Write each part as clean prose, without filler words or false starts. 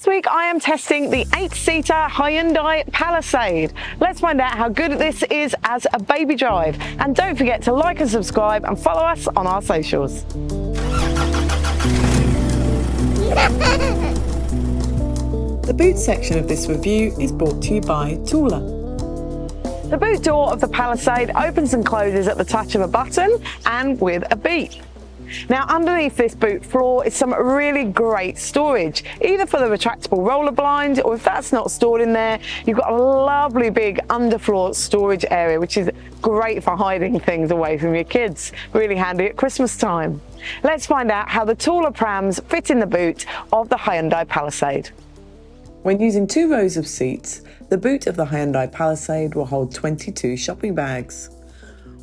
This week I am testing the 8-seater Hyundai Palisade. Let's find out how good this is as a baby drive. And don't forget to like and subscribe and follow us on our socials. The boot section of this review is brought to you by Tula. The boot door of the Palisade opens and closes at the touch of a button and with a beep. Now, underneath this boot floor is some really great storage, either for the retractable roller blind, or if that's not stored in there, you've got a lovely big underfloor storage area, which is great for hiding things away from your kids. Really handy at Christmas time. Let's find out how the Tula prams fit in the boot of the Hyundai Palisade. When using 2 rows of seats, the boot of the Hyundai Palisade will hold 22 shopping bags.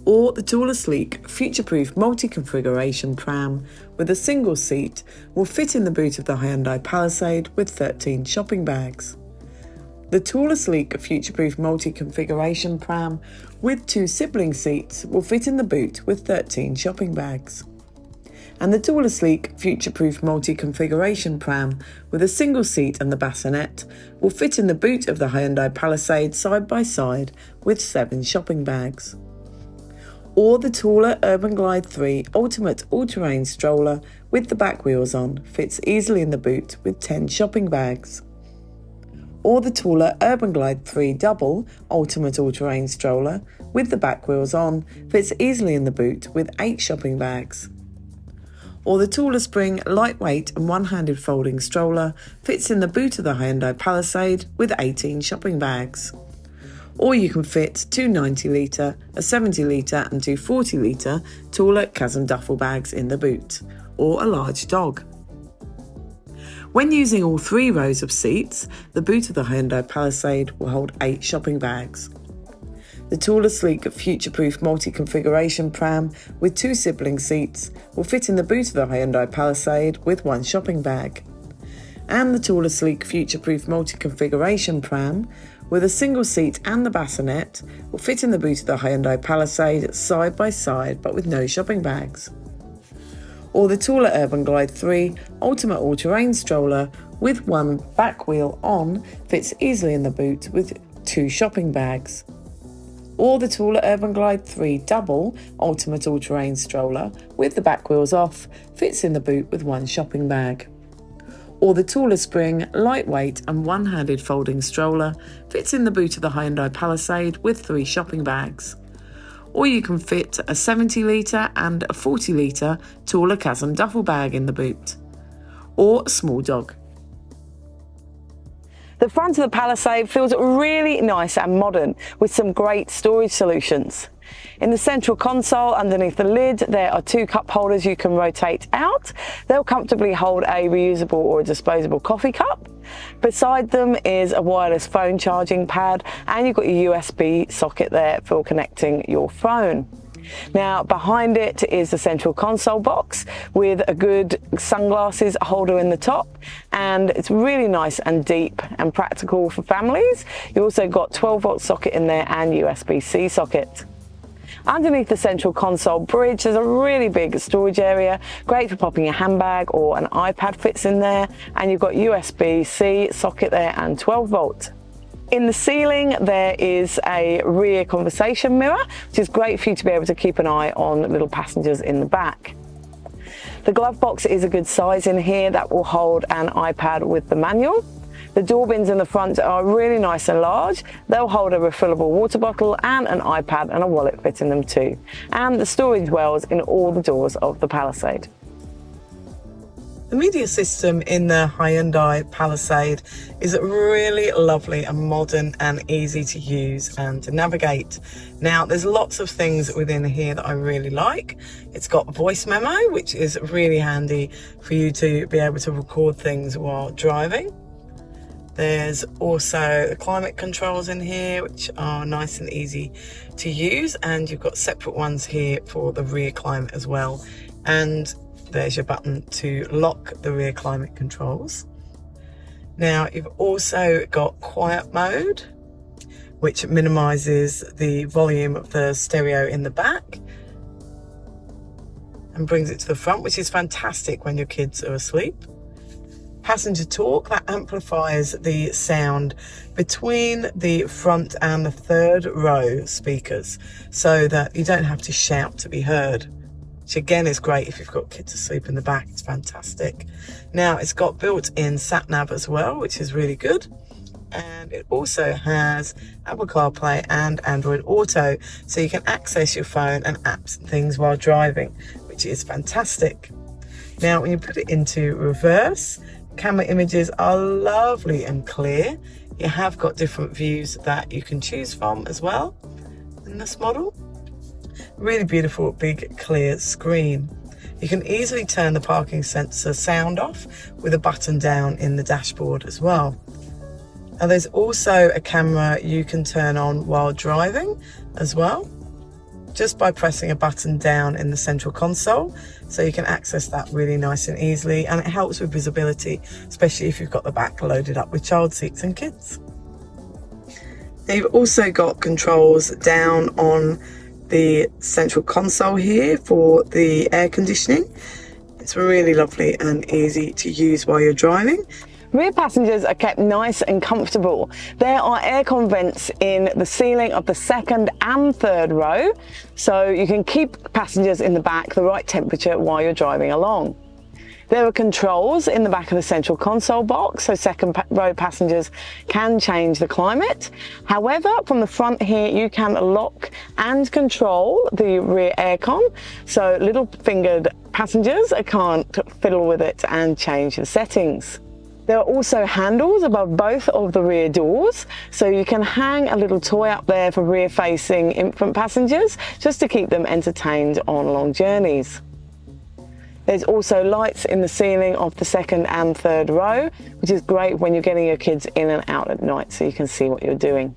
Or the Tula Sleek future-proof multi-configuration pram with a single seat will fit in the boot of the Hyundai Palisade with 13 shopping bags. The Tula Sleek future-proof multi-configuration pram with 2 sibling seats will fit in the boot with 13 shopping bags. And the Tula Sleek future-proof multi-configuration pram with a single seat and the bassinet will fit in the boot of the Hyundai Palisade side by side with 7 shopping bags. Or the Tula Urban Glide 3 Ultimate All-Terrain Stroller with the back wheels on fits easily in the boot with 10 shopping bags. Or the Tula Urban Glide 3 Double Ultimate All-Terrain Stroller with the back wheels on fits easily in the boot with 8 shopping bags. Or the Tula Spring Lightweight and One-Handed Folding Stroller fits in the boot of the Hyundai Palisade with 18 shopping bags. Or you can fit 2 90-litre, a 70-litre and 2 40-litre Tula Chasm duffel bags in the boot, or a large dog. When using all 3 rows of seats, the boot of the Hyundai Palisade will hold 8 shopping bags. The Tula Sleek future-proof multi-configuration pram with 2 sibling seats will fit in the boot of the Hyundai Palisade with 1 shopping bag. And the Tula Sleek future-proof multi-configuration pram with a single seat and the bassinet will fit in the boot of the Hyundai Palisade side by side but with no shopping bags. Or the Tula Urban Glide 3 Ultimate All-Terrain Stroller with 1 back wheel on fits easily in the boot with 2 shopping bags. Or the Tula Urban Glide 3 Double Ultimate All-Terrain Stroller with the back wheels off fits in the boot with 1 shopping bag. Or the Tula Spring Lightweight and One-Handed Folding Stroller fits in the boot of the Hyundai Palisade with 3 shopping bags. Or you can fit a 70-litre and a 40-litre Tula Chasm duffel bag in the boot. Or a small dog. The front of the Palisade feels really nice and modern with some great storage solutions. In the central console underneath the lid there are 2 cup holders you can rotate out. They'll comfortably hold a reusable or a disposable coffee cup. Beside them is a wireless phone charging pad, and you've got your USB socket there for connecting your phone. Now behind it is the central console box with a good sunglasses holder in the top, and it's really nice and deep and practical for families. You also got 12-volt socket in there and USB-C socket. Underneath the central console bridge there's a really big storage area, great for popping a handbag, or an iPad fits in there, and you've got USB-C socket there and 12-volt. In the ceiling there is a rear conversation mirror, which is great for you to be able to keep an eye on little passengers in the back. The glove box is a good size in here that will hold an iPad with the manual. The door bins in the front are really nice and large. They'll hold a refillable water bottle and an iPad and a wallet fit in them too. And the storage wells in all the doors of the Palisade. The media system in the Hyundai Palisade is really lovely and modern and easy to use and to navigate. Now, there's lots of things within here that I really like. It's got voice memo, which is really handy for you to be able to record things while driving. There's also the climate controls in here, which are nice and easy to use, and you've got separate ones here for the rear climate as well. And there's your button to lock the rear climate controls. Now you've also got quiet mode, which minimises the volume of the stereo in the back and brings it to the front, which is fantastic when your kids are asleep. passenger talk that amplifies the sound between the front and the third row speakers so that you don't have to shout to be heard, which again is great if you've got kids asleep in the back. It's fantastic. Now it's got built-in sat nav as well, which is really good. And it also has Apple CarPlay and Android Auto, so you can access your phone and apps and things while driving, which is fantastic. Now when you put it into reverse, camera images are lovely and clear. You have got different views that you can choose from as well in this model. Really beautiful big clear screen. You can easily turn the parking sensor sound off with a button down in the dashboard as well. Now there's also a camera you can turn on while driving as well, just by pressing a button down in the central console, so you can access that really nice and easily, and it helps with visibility, especially if you've got the back loaded up with child seats and kids. Now you've also got controls down on the central console here for the air conditioning. It's really lovely and easy to use while you're driving. Rear passengers are kept nice and comfortable. There are aircon vents in the ceiling of the second and third row, so you can keep passengers in the back the right temperature while you're driving along. There are controls in the back of the central console box, so second row passengers can change the climate. However, from the front here, you can lock and control the rear aircon, so little fingered passengers can't fiddle with it and change the settings. There are also handles above both of the rear doors, so you can hang a little toy up there for rear-facing infant passengers, just to keep them entertained on long journeys. There's also lights in the ceiling of the second and third row, which is great when you're getting your kids in and out at night so you can see what you're doing.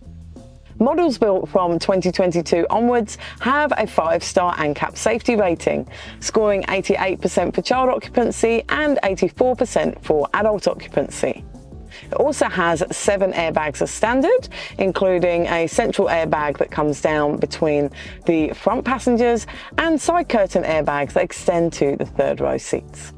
Models built from 2022 onwards have a 5-star ANCAP safety rating, scoring 88% for child occupancy and 84% for adult occupancy. It also has 7 airbags as standard, including a central airbag that comes down between the front passengers and side curtain airbags that extend to the third row seats.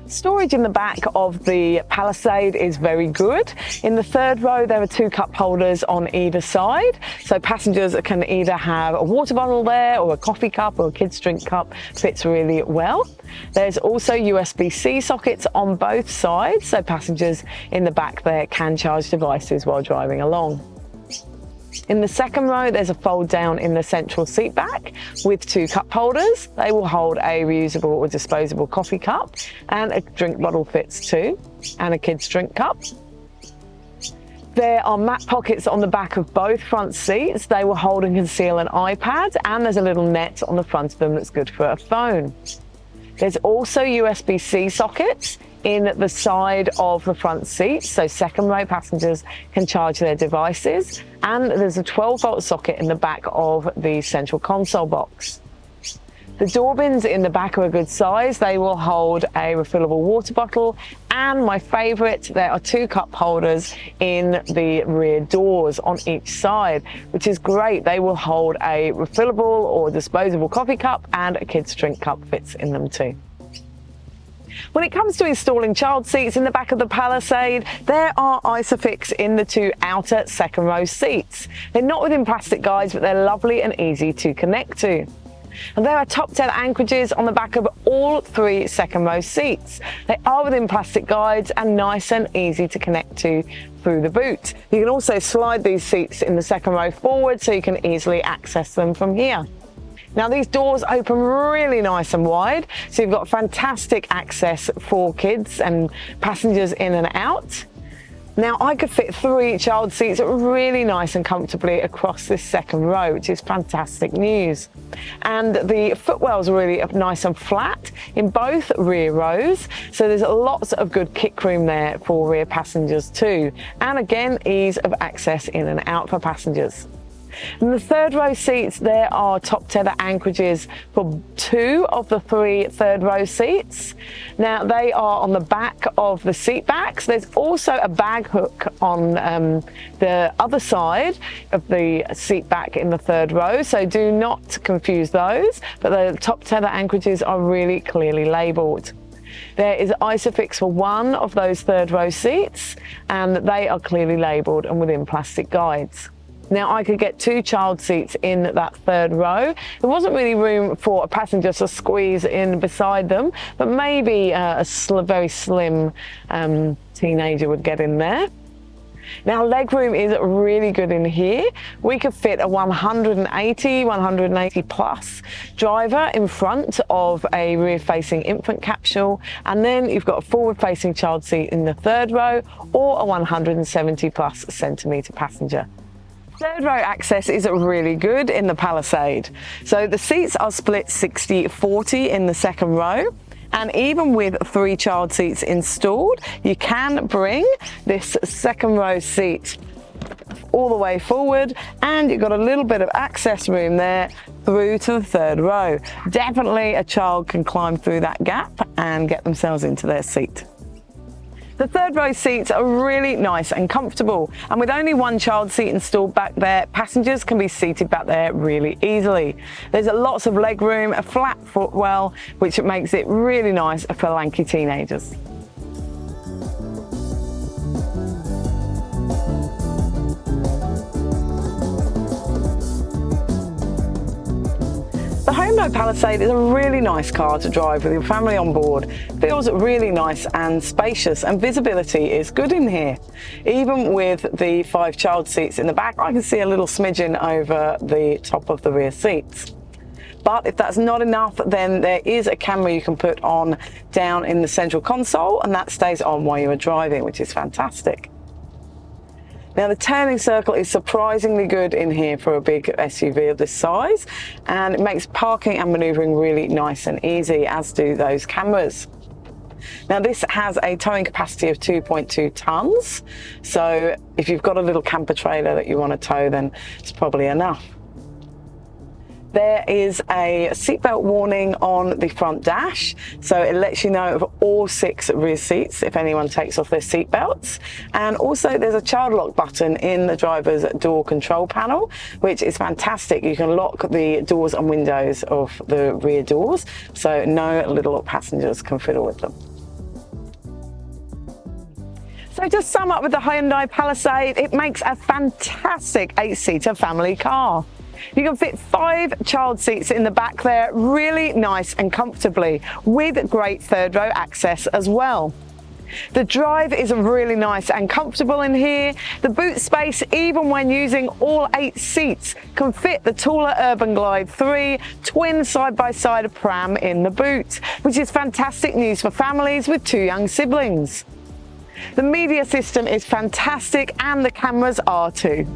Storage in the back of the Palisade is very good. In the third row, there are 2 cup holders on either side, so passengers can either have a water bottle there or a coffee cup or a kid's drink cup. Fits really well. There's also USB-C sockets on both sides, so passengers in the back there can charge devices while driving along. In the second row, there's a fold down in the central seat back with 2 cup holders. They will hold a reusable or disposable coffee cup, and a drink bottle fits too, and a kid's drink cup. There are mat pockets on the back of both front seats. They will hold and conceal an iPad, and there's a little net on the front of them that's good for a phone. There's also USB-C sockets in the side of the front seat, so second row passengers can charge their devices, and there's a 12-volt socket in the back of the central console box. The door bins in the back are a good size. They will hold a refillable water bottle, and my favourite, there are 2 cup holders in the rear doors on each side, which is great. They will hold a refillable or disposable coffee cup, and a kid's drink cup fits in them too. When it comes to installing child seats in the back of the Palisade, there are Isofix in the 2 outer second row seats. They're not within plastic guides, but they're lovely and easy to connect to. And there are top tether anchorages on the back of all 3 second row seats. They are within plastic guides and nice and easy to connect to through the boot. You can also slide these seats in the second row forward, so you can easily access them from here. Now these doors open really nice and wide, so you've got fantastic access for kids and passengers in and out. Now I could fit 3 child seats really nice and comfortably across this second row, which is fantastic news. And the footwells are really nice and flat in both rear rows, so there's lots of good kick room there for rear passengers too. And again, ease of access in and out for passengers. In the third row seats, there are top tether anchorages for 2 of the 3 third row seats. Now they are on the back of the seat backs. There's also a bag hook on the other side of the seat back in the third row, so do not confuse those, but the top tether anchorages are really clearly labelled. There is Isofix for one of those third row seats, and they are clearly labelled and within plastic guides. Now, I could get 2 child seats in that third row. There wasn't really room for a passenger to squeeze in beside them, but maybe a very slim teenager would get in there. Now, legroom is really good in here. We could fit a 180 plus driver in front of a rear-facing infant capsule, and then you've got a forward-facing child seat in the third row, or a 170 plus centimetre passenger. Third row access is really good in the Palisade. So the seats are split 60-40 in the second row. And even with 3 child seats installed, you can bring this second row seat all the way forward, and you've got a little bit of access room there through to the third row. Definitely a child can climb through that gap and get themselves into their seat. The third row seats are really nice and comfortable, and with only 1 child seat installed back there, passengers can be seated back there really easily. There's lots of leg room, a flat footwell, which makes it really nice for lanky teenagers. The Hyundai Palisade is a really nice car to drive with your family on board. Feels really nice and spacious, and visibility is good in here. Even with the 5 child seats in the back, I can see a little smidgen over the top of the rear seats. But if that's not enough, then there is a camera you can put on down in the central console, and that stays on while you are driving, which is fantastic. Now, the turning circle is surprisingly good in here for a big SUV of this size, and it makes parking and manoeuvring really nice and easy, as do those cameras. Now, this has a towing capacity of 2.2 tonnes, so if you've got a little camper trailer that you want to tow, then it's probably enough. There is a seatbelt warning on the front dash, so it lets you know of all 6 rear seats if anyone takes off their seatbelts. And also there's a child lock button in the driver's door control panel, which is fantastic. You can lock the doors and windows of the rear doors, so no little passengers can fiddle with them. So to sum up with the Hyundai Palisade, it makes a fantastic 8-seater family car. You can fit 5 child seats in the back there, really nice and comfortably, with great third row access as well. The drive is really nice and comfortable in here. The boot space, even when using all 8 seats, can fit the taller Urban Glide 3 twin side-by-side pram in the boot, which is fantastic news for families with 2 young siblings. The media system is fantastic, and the cameras are too.